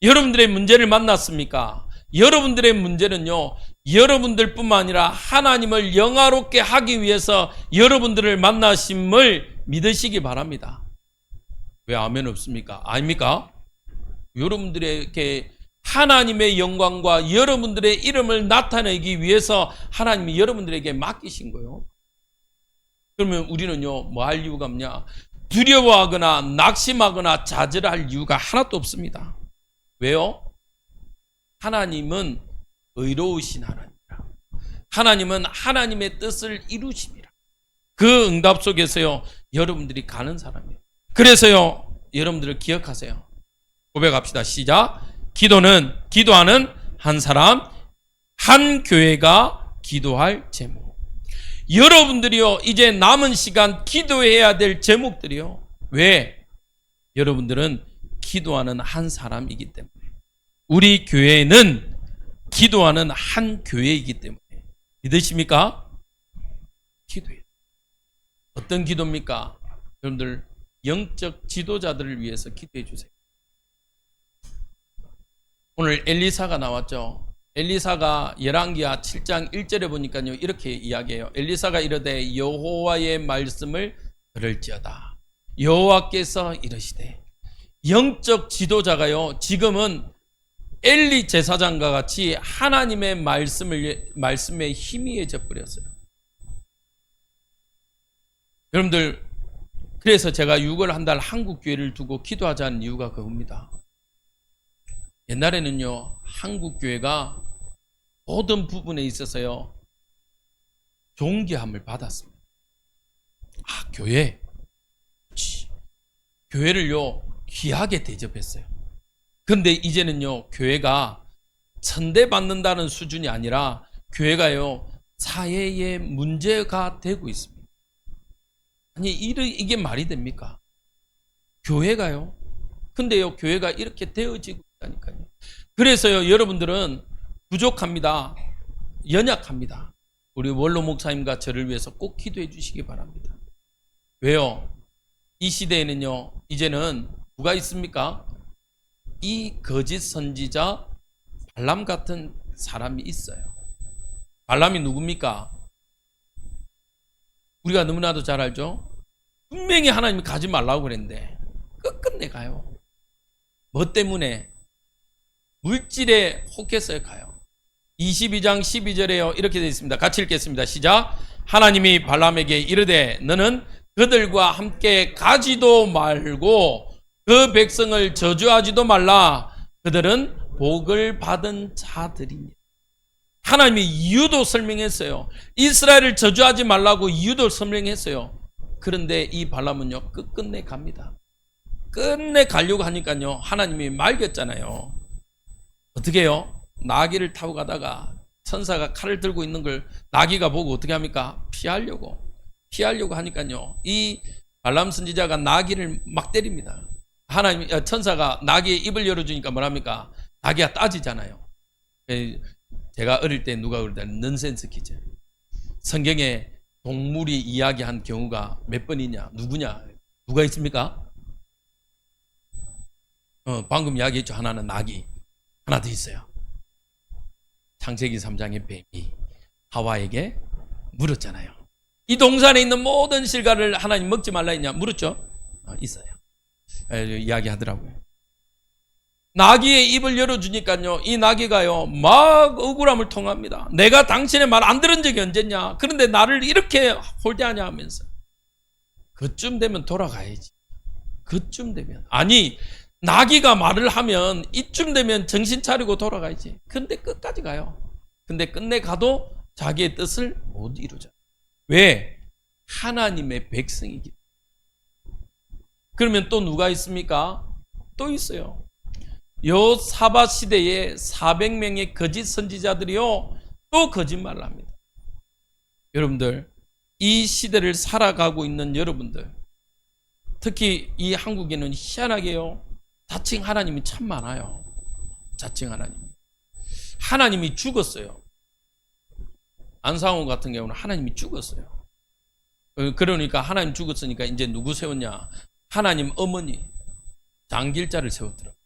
여러분들의 문제를 만났습니까? 여러분들의 문제는요, 여러분들뿐만 아니라 하나님을 영화롭게 하기 위해서 여러분들을 만나심을 믿으시기 바랍니다. 왜 아멘 없습니까? 아닙니까? 여러분들에게 하나님의 영광과 여러분들의 이름을 나타내기 위해서 하나님이 여러분들에게 맡기신 거예요. 그러면 우리는요, 뭐 할 이유가 없냐? 두려워하거나 낙심하거나 좌절할 이유가 하나도 없습니다. 왜요? 하나님은 의로우신 하나님이라. 하나님은 하나님의 뜻을 이루십니다. 그 응답 속에서요, 여러분들이 가는 사람이에요. 그래서요, 여러분들을 기억하세요. 고백합시다. 시작. 기도하는 한 사람, 한 교회가 기도할 제목. 여러분들이요, 이제 남은 시간 기도해야 될 제목들이요. 왜? 여러분들은 기도하는 한 사람이기 때문에. 우리 교회는 기도하는 한 교회이기 때문에. 믿으십니까? 기도해요. 어떤 기도입니까? 여러분들 영적 지도자들을 위해서 기도해 주세요. 오늘 엘리사가 나왔죠. 엘리사가 열왕기하 7장 1절에 보니까요, 이렇게 이야기해요. 엘리사가 이르되 여호와의 말씀을 들을지어다. 여호와께서 이르시되. 영적 지도자가요, 지금은 엘리 제사장과 같이 하나님의 말씀에 희미해져 버렸어요. 여러분들, 그래서 제가 6월 한 달 한국 교회를 두고 기도하자는 이유가 그겁니다. 옛날에는요, 한국 교회가 모든 부분에 있어서요, 존귀함을 받았습니다. 아, 교회. 교회를요, 귀하게 대접했어요. 근데 이제는요, 교회가 천대받는다는 수준이 아니라 교회가요, 사회의 문제가 되고 있습니다. 아니, 이게 말이 됩니까? 교회가요. 근데요, 교회가 이렇게 되어지고 있다니까요. 그래서요, 여러분들은 부족합니다. 연약합니다. 우리 원로 목사님과 저를 위해서 꼭 기도해 주시기 바랍니다. 왜요? 이 시대에는요, 이제는 누가 있습니까? 이 거짓 선지자 발람 같은 사람이 있어요. 발람이 누굽니까? 우리가 너무나도 잘 알죠? 분명히 하나님이 가지 말라고 그랬는데 끝끝내 가요. 뭐 때문에? 물질에 혹해서 가요. 22장 12절에요, 이렇게 되어 있습니다. 같이 읽겠습니다. 시작. 하나님이 발람에게 이르되 너는 그들과 함께 가지도 말고 그 백성을 저주하지도 말라. 그들은 복을 받은 자들이니. 하나님이 이유도 설명했어요. 이스라엘을 저주하지 말라고 이유도 설명했어요. 그런데 이 발람은요, 끝끝내 갑니다. 끝내 가려고 하니까요, 하나님이 말겼잖아요. 어떻게 해요? 나귀를 타고 가다가 천사가 칼을 들고 있는 걸 나귀가 보고 어떻게 합니까? 피하려고 하니까요, 이 발람 선지자가 나귀를 막 때립니다. 천사가 나귀의 입을 열어주니까 뭐랍니까? 나귀가 따지잖아요. 제가 어릴 때 누가 그러더니 넌센스 퀴즈. 성경에 동물이 이야기한 경우가 몇 번이냐? 누구냐? 누가 있습니까? 방금 이야기했죠. 하나는 나귀. 하나 더 있어요. 창세기 3장의 뱀이 하와에게 물었잖아요. 이 동산에 있는 모든 실과를 하나님 먹지 말라 했냐? 물었죠? 있어요. 이야기하더라고요. 나귀의 입을 열어주니까요, 이 나귀가요, 막 억울함을 통합니다. 내가 당신의 말 안 들은 적이 언제냐? 그런데 나를 이렇게 홀대하냐 하면서. 그쯤 되면 돌아가야지. 그쯤 되면. 아니, 나귀가 말을 하면 이쯤 되면 정신 차리고 돌아가야지. 근데 끝까지 가요. 근데 끝내 가도 자기의 뜻을 못 이루죠. 왜? 하나님의 백성이기 때문에. 그러면 또 누가 있습니까? 또 있어요. 요 사바 시대에 400명의 거짓 선지자들이요, 또 거짓말을 합니다. 여러분들, 이 시대를 살아가고 있는 여러분들, 특히 이 한국에는 희한하게요, 자칭 하나님이 참 많아요. 자칭 하나님이 죽었어요. 안상홍 같은 경우는 하나님이 죽었어요. 그러니까 하나님 죽었으니까 이제 누구 세웠냐? 하나님 어머니 장길자를 세웠더라고요.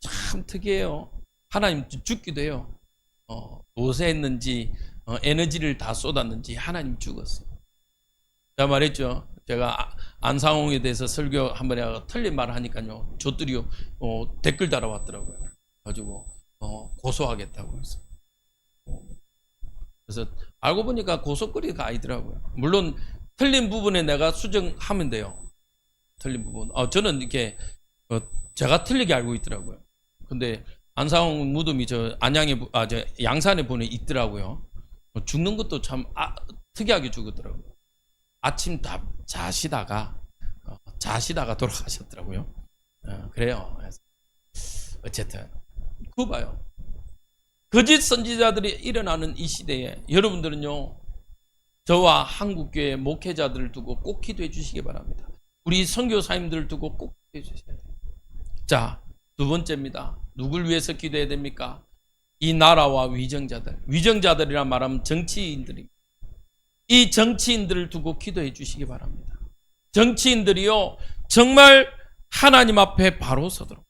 참 특이해요. 하나님 죽기도 해요. 도세했는지 에너지를 다 쏟았는지 하나님 죽었어요. 제가 말했죠. 제가 안상홍에 대해서 설교 한번 해가 틀린 말을 하니까요. 저들이 댓글 달아왔더라고요. 가지고 고소하겠다고 해서. 그래서 알고 보니까 고소거리가 아니더라고요. 물론 틀린 부분에 내가 수정하면 돼요. 틀린 부분. 저는 이렇게 제가 틀리게 알고 있더라고요. 근데 안상홍 무덤이 저 안양에 저 양산에 보내 있더라고요. 죽는 것도 참 특이하게 죽었더라고요. 아침 자시다가 돌아가셨더라고요. 그래요. 어쨌든 그거 봐요. 거짓 선지자들이 일어나는 이 시대에 여러분들은요, 저와 한국교회 목회자들을 두고 꼭 기도해 주시기 바랍니다. 우리 선교사님들을 두고 꼭 기도해 주셔야 돼요. 자, 두 번째입니다. 누굴 위해서 기도해야 됩니까? 이 나라와 위정자들이란 말하면 정치인들입니다. 이 정치인들을 두고 기도해 주시기 바랍니다. 정치인들이요, 정말 하나님 앞에 바로 서도록.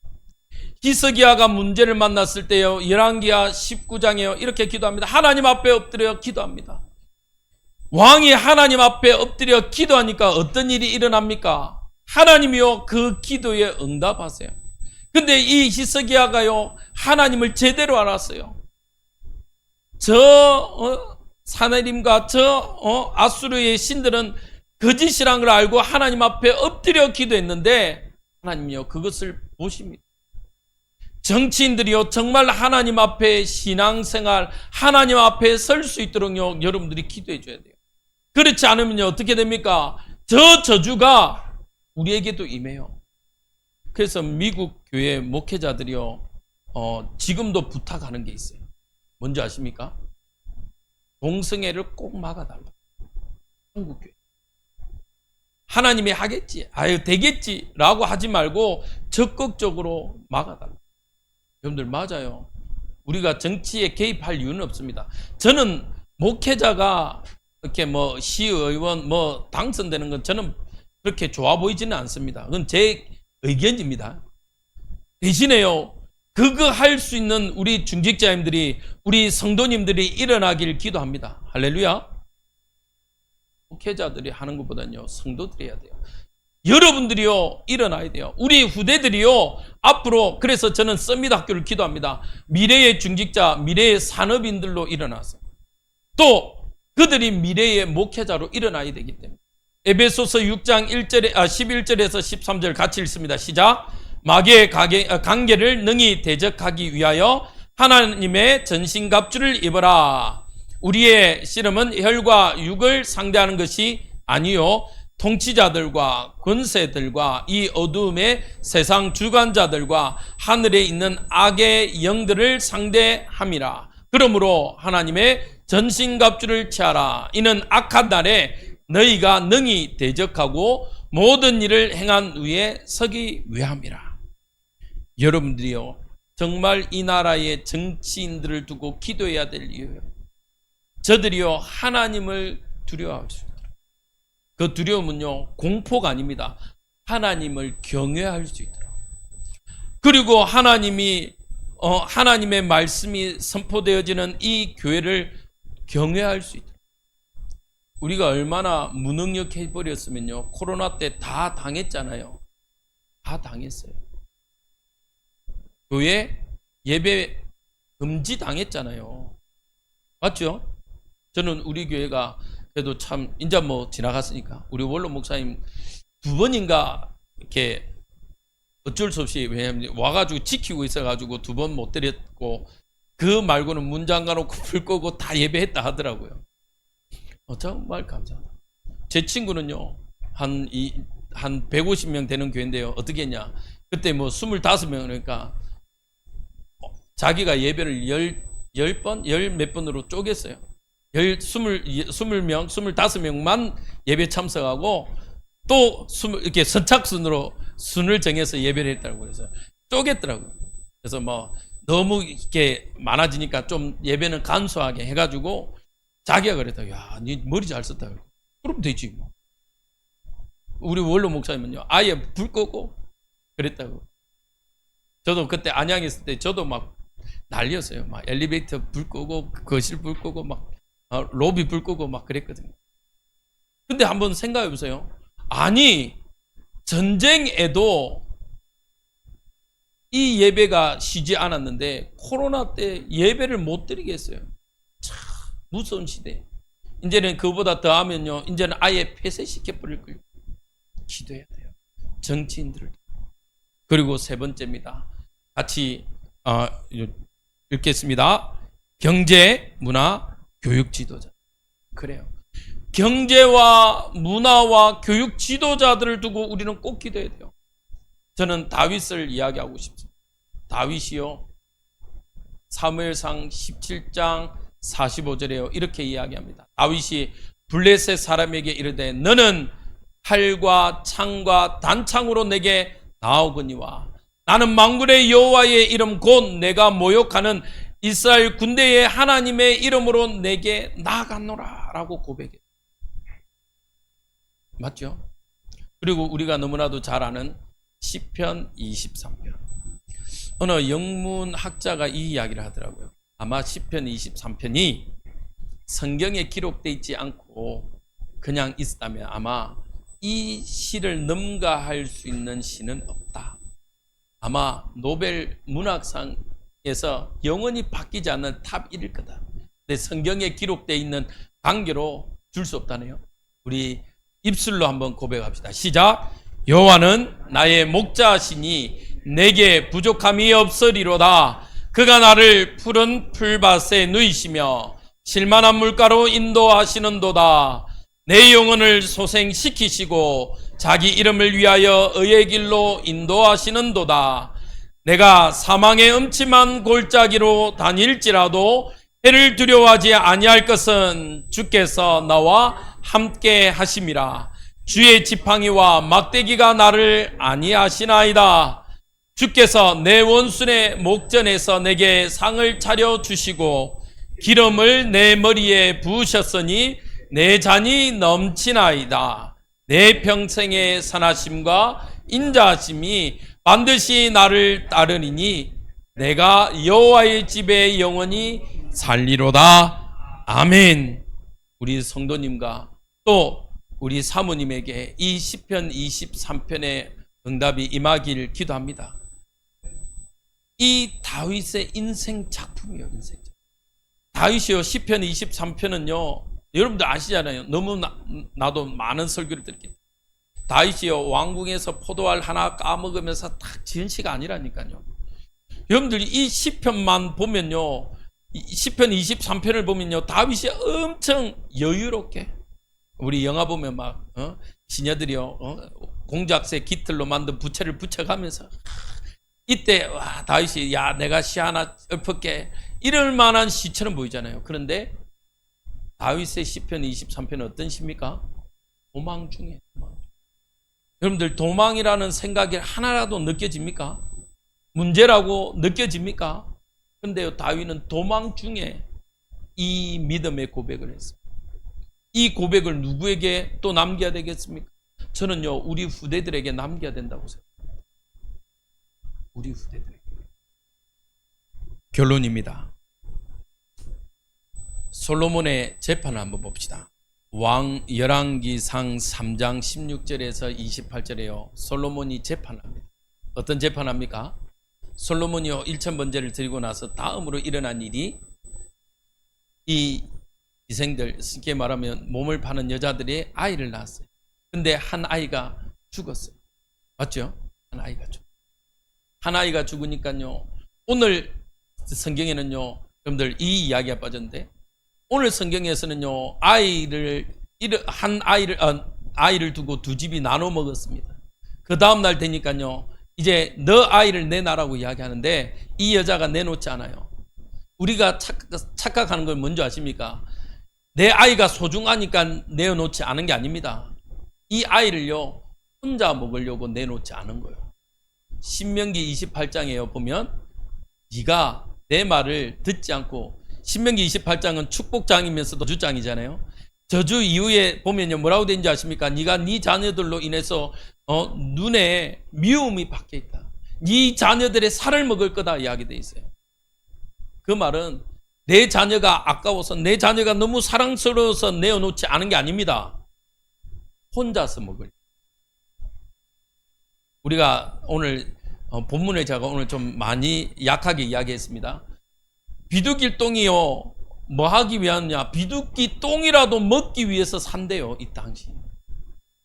히스기야가 문제를 만났을 때요, 열왕기하 19장에요 이렇게 기도합니다. 하나님 앞에 엎드려 기도합니다. 왕이 하나님 앞에 엎드려 기도하니까 어떤 일이 일어납니까? 하나님이요 그 기도에 응답하세요. 근데 이 히스기야가요 하나님을 제대로 알았어요. 사내림과 아수르의 신들은 거짓이란 걸 알고 하나님 앞에 엎드려 기도했는데 하나님이요 그것을 보십니다. 정치인들이요 정말 하나님 앞에 신앙생활, 하나님 앞에 설 수 있도록요 여러분들이 기도해 줘야 돼요. 그렇지 않으면요 어떻게 됩니까? 저 저주가 우리에게도 임해요. 그래서 미국 교회 목회자들이요 지금도 부탁하는 게 있어요. 뭔지 아십니까? 동성애를 꼭 막아달라. 한국 교회. 하나님이 하겠지, 되겠지 라고 하지 말고 적극적으로 막아달라. 여러분들 맞아요. 우리가 정치에 개입할 이유는 없습니다. 저는 목회자가 이렇게 시의원 당선되는 건 저는 그렇게 좋아 보이지는 않습니다. 그건 제 의견입니다. 대신에요 그거 할 수 있는 우리 중직자님들이, 우리 성도님들이 일어나길 기도합니다. 할렐루야. 목회자들이 하는 것보다는요 성도들이 해야 돼요. 여러분들이요 일어나야 돼요. 우리 후대들이요 앞으로, 그래서 저는 서밋 학교를 기도합니다. 미래의 중직자, 미래의 산업인들로 일어나서 또 그들이 미래의 목회자로 일어나야 되기 때문에 에베소서 6장 11절에서 13절 같이 읽습니다. 시작. 마귀의 관계를 능히 대적하기 위하여 하나님의 전신갑주를 입어라. 우리의 씨름은 혈과 육을 상대하는 것이 아니요 통치자들과 권세들과 이 어두움의 세상 주관자들과 하늘에 있는 악의 영들을 상대함이라. 그러므로 하나님의 전신갑주를 취하라. 이는 악한 날에 너희가 능히 대적하고 모든 일을 행한 위에 서기 위함이라. 여러분들이요 정말 이 나라의 정치인들을 두고 기도해야 될 이유예요. 저들이요 하나님을 두려워할 수 있도록. 그 두려움은요 공포가 아닙니다. 하나님을 경외할 수 있도록. 그리고 하나님의 말씀이 선포되어지는 이 교회를 경외할 수 있도록. 우리가 얼마나 무능력해 버렸으면요 코로나 때 다 당했잖아요. 다 당했어요. 교회 예배 금지 당했잖아요. 맞죠? 저는 우리 교회가 그래도 참 이제 지나갔으니까 우리 원로 목사님 2번인가 이렇게 어쩔 수 없이, 왜냐하면 와가지고 지키고 있어가지고 2번 못 드렸고 그 말고는 문 잠가놓고 불 끄고 다 예배했다 하더라고요. 정말 감사합니다. 제 친구는요 한 150명 되는 교회인데요 어떻게 했냐, 그때 25명 그러니까 자기가 예배를 10번? 10몇 번으로 쪼갰어요. 20명, 25명만 예배 참석하고 또 이렇게 선착순으로 순을 정해서 예배를 했다고 그래서 쪼갰더라고요. 그래서 너무 이렇게 많아지니까 좀 예배는 간소하게 해가지고 자기가 그랬다. 야, 니 머리 잘 썼다. 그럼 되지 뭐. 우리 원로 목사님은요, 아예 불 끄고 그랬다고. 저도 그때 안양에 있을 때 저도 막 난리였어요. 막 엘리베이터 불 끄고 거실 불 끄고 막 로비 불 끄고 막 그랬거든요. 근데 한번 생각해 보세요. 아니, 전쟁에도 이 예배가 쉬지 않았는데 코로나 때 예배를 못 드리겠어요. 참 무서운 시대. 이제는 그보다 더 하면요, 이제는 아예 폐쇄시켜 버릴 거예요. 기도해야 돼요. 정치인들을. 그리고 세 번째입니다. 같이 읽겠습니다. 경제, 문화, 교육 지도자. 그래요. 경제와 문화와 교육 지도자들을 두고 우리는 꼭 기도해야 돼요. 저는 다윗을 이야기하고 싶습니다. 다윗이요, 사무엘상 17장 45절에요, 이렇게 이야기합니다. 다윗이 블레셋 사람에게 이르되 너는 활과 창과 단창으로 내게 나오거니와 나는 만군의 여호와의 이름 곧 내가 모욕하는 이스라엘 군대의 하나님의 이름으로 내게 나아갔노라 라고 고백해요. 맞죠? 그리고 우리가 너무나도 잘 아는 시편 23편. 어느 영문학자가 이 이야기를 하더라고요. 아마 시편 23편이 성경에 기록되어 있지 않고 그냥 있었다면 아마 이 시를 능가할 수 있는 시는 없다. 아마 노벨 문학상에서 영원히 바뀌지 않는 탑 1일 거다. 근데 성경에 기록되어 있는 관계로 줄 수 없다네요. 우리 입술로 한번 고백합시다. 시작. 여호와는 나의 목자시니 내게 부족함이 없으리로다. 그가 나를 푸른 풀밭에 누이시며 실만한 물가로 인도하시는도다. 내 영혼을 소생시키시고 자기 이름을 위하여 의의 길로 인도하시는도다. 내가 사망의 음침한 골짜기로 다닐지라도 해를 두려워하지 아니할 것은 주께서 나와 함께 하심이라. 주의 지팡이와 막대기가 나를 아니하시나이다. 주께서 내 원수의 목전에서 내게 상을 차려 주시고 기름을 내 머리에 부으셨으니 내 잔이 넘치나이다. 내 평생의 선하심과 인자하심이 반드시 나를 따르리니 내가 여호와의 집에 영원히 살리로다. 아멘. 우리 성도님과 또 우리 사모님에게 이 시편 23편의 응답이 임하길 기도합니다. 이 다윗의 인생 작품이에요. 인생 작품. 다윗이요, 시편 23편은요, 여러분들 아시잖아요. 너무 나도 많은 설교를 듣기. 다윗이요, 왕궁에서 포도알 하나 까먹으면서 딱 지은 시가 아니라니까요. 여러분들이 이 시편만 보면요, 시편 23편을 보면요, 다윗이 엄청 여유롭게, 우리 영화 보면 막 시녀들이요, 공작새 깃털로 만든 부채를 붙여가면서 이때 와, 다윗이 야 내가 시 하나 읊을게 이럴 만한 시처럼 보이잖아요. 그런데 다윗의 시편 23편은 어떤 시입니까? 도망 중에 도망. 여러분들 도망이라는 생각이 하나라도 느껴집니까? 문제라고 느껴집니까? 그런데 다윗은 도망 중에 이 믿음의 고백을 했습니다. 이 고백을 누구에게 또 남겨야 되겠습니까? 저는요, 우리 후대들에게 남겨야 된다고 생각합니다. 우리 후대들에게. 결론입니다. 솔로몬의 재판을 한번 봅시다. 왕 열왕기상 3장 16절에서 28절에요. 솔로몬이 재판합니다. 어떤 재판합니까? 솔로몬이요, 1000번제를 드리고 나서 다음으로 일어난 일이 이 희생들, 쉽게 말하면 몸을 파는 여자들이 아이를 낳았어요. 근데 한 아이가 죽었어요. 맞죠? 한 아이가 죽었어요. 한 아이가 죽으니까요, 오늘 성경에는요, 여러분들 이 이야기가 빠졌는데, 오늘 성경에서는요, 아이를 두고 두 집이 나눠 먹었습니다. 그 다음날 되니까요, 이제 너 아이를 내놔라고 이야기하는데, 이 여자가 내놓지 않아요. 우리가 착각하는 걸 뭔지 아십니까? 내 아이가 소중하니까 내어놓지 않은 게 아닙니다. 이 아이를요, 혼자 먹으려고 내놓지 않은 거예요. 신명기 28장에요 보면 네가 내 말을 듣지 않고 신명기 28장은 축복장이면서도 저주장이잖아요. 저주 이후에 보면요, 뭐라고 되는지 아십니까? 네가 네 자녀들로 인해서 눈에 미움이 박혀 있다. 네 자녀들의 살을 먹을 거다 이야기되어 있어요. 그 말은 내 자녀가 아까워서, 내 자녀가 너무 사랑스러워서 내어놓지 않은 게 아닙니다. 혼자서 먹을. 우리가 오늘 본문에 제가 오늘 좀 많이 약하게 이야기했습니다. 비둘기 똥이요, 뭐 하기 위하느냐? 비둘기 똥이라도 먹기 위해서 산대요, 이 당시.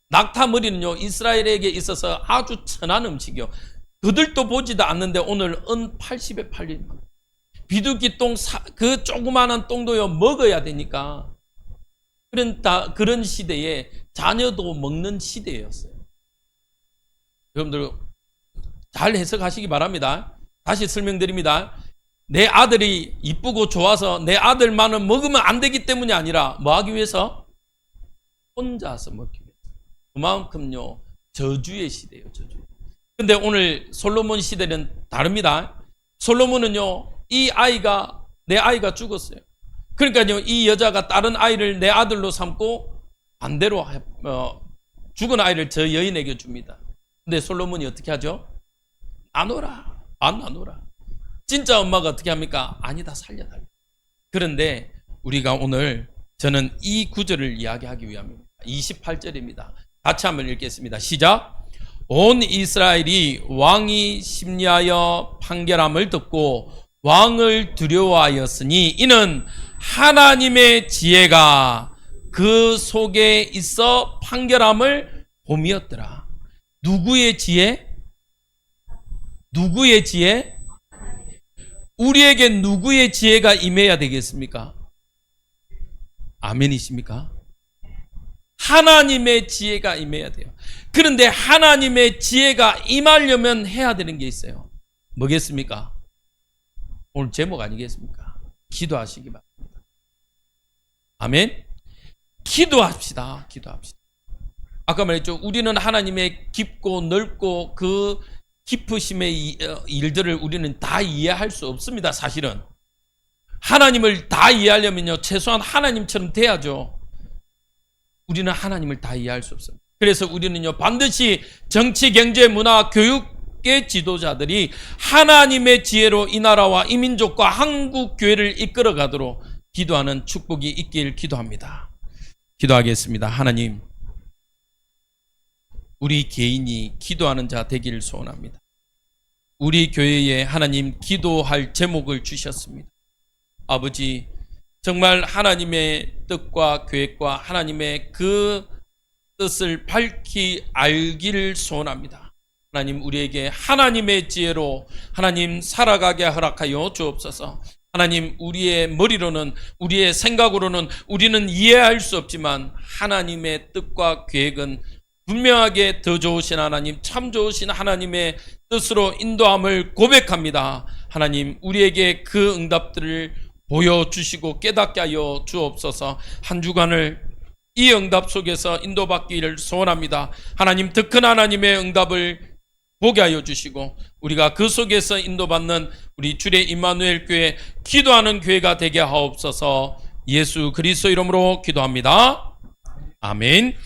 낙타머리는요, 이스라엘에게 있어서 아주 천한 음식이요. 그들도 보지도 않는데 오늘 은 80에 팔립니다. 비둘기 똥, 그 조그마한 똥도요, 먹어야 되니까. 그런 시대에 자녀도 먹는 시대였어요. 여러분들 잘 해석하시기 바랍니다. 다시 설명드립니다. 내 아들이 이쁘고 좋아서 내 아들만은 먹으면 안 되기 때문이 아니라 뭐 하기 위해서? 혼자서 먹기 위해서. 그만큼요, 저주의 시대예요, 저주. 근데 오늘 솔로몬 시대는 다릅니다. 솔로몬은요, 내 아이가 죽었어요. 그러니까요, 이 여자가 다른 아이를 내 아들로 삼고 반대로 죽은 아이를 저 여인에게 줍니다. 근데 솔로몬이 어떻게 하죠? 나눠라, 안 나눠라. 진짜 엄마가 어떻게 합니까? 아니다, 살려달라. 그런데 우리가 오늘, 저는 이 구절을 이야기하기 위함입니다. 28절입니다. 같이 한번 읽겠습니다. 시작. 온 이스라엘이 왕이 심리하여 판결함을 듣고 왕을 두려워하였으니 이는 하나님의 지혜가 그 속에 있어 판결함을 봄이었더라. 누구의 지혜? 누구의 지혜? 우리에게 누구의 지혜가 임해야 되겠습니까? 아멘이십니까? 하나님의 지혜가 임해야 돼요. 그런데 하나님의 지혜가 임하려면 해야 되는 게 있어요. 뭐겠습니까? 오늘 제목 아니겠습니까? 기도하시기 바랍니다. 아멘? 기도합시다. 기도합시다. 아까 말했죠. 우리는 하나님의 깊고 넓고 그 깊으심의 일들을 우리는 다 이해할 수 없습니다. 사실은 하나님을 다 이해하려면요, 최소한 하나님처럼 돼야죠. 우리는 하나님을 다 이해할 수 없습니다. 그래서 우리는요, 반드시 정치, 경제, 문화, 교육의 지도자들이 하나님의 지혜로 이 나라와 이 민족과 한국 교회를 이끌어 가도록 기도하는 축복이 있길 기도합니다. 기도하겠습니다. 하나님, 우리 개인이 기도하는 자 되기를 소원합니다. 우리 교회에 하나님 기도할 제목을 주셨습니다. 아버지, 정말 하나님의 뜻과 계획과 하나님의 그 뜻을 밝히 알기를 소원합니다. 하나님, 우리에게 하나님의 지혜로 하나님 살아가게 허락하여 주옵소서. 하나님, 우리의 머리로는, 우리의 생각으로는 우리는 이해할 수 없지만 하나님의 뜻과 계획은 분명하게 더 좋으신 하나님, 참 좋으신 하나님의 뜻으로 인도함을 고백합니다. 하나님, 우리에게 그 응답들을 보여주시고 깨닫게 하여 주옵소서. 한 주간을 이 응답 속에서 인도받기를 소원합니다. 하나님, 더 큰 하나님의 응답을 보게 하여 주시고 우리가 그 속에서 인도받는 우리 주의 임마누엘 교회, 기도하는 교회가 되게 하옵소서. 예수 그리스도 이름으로 기도합니다. 아멘.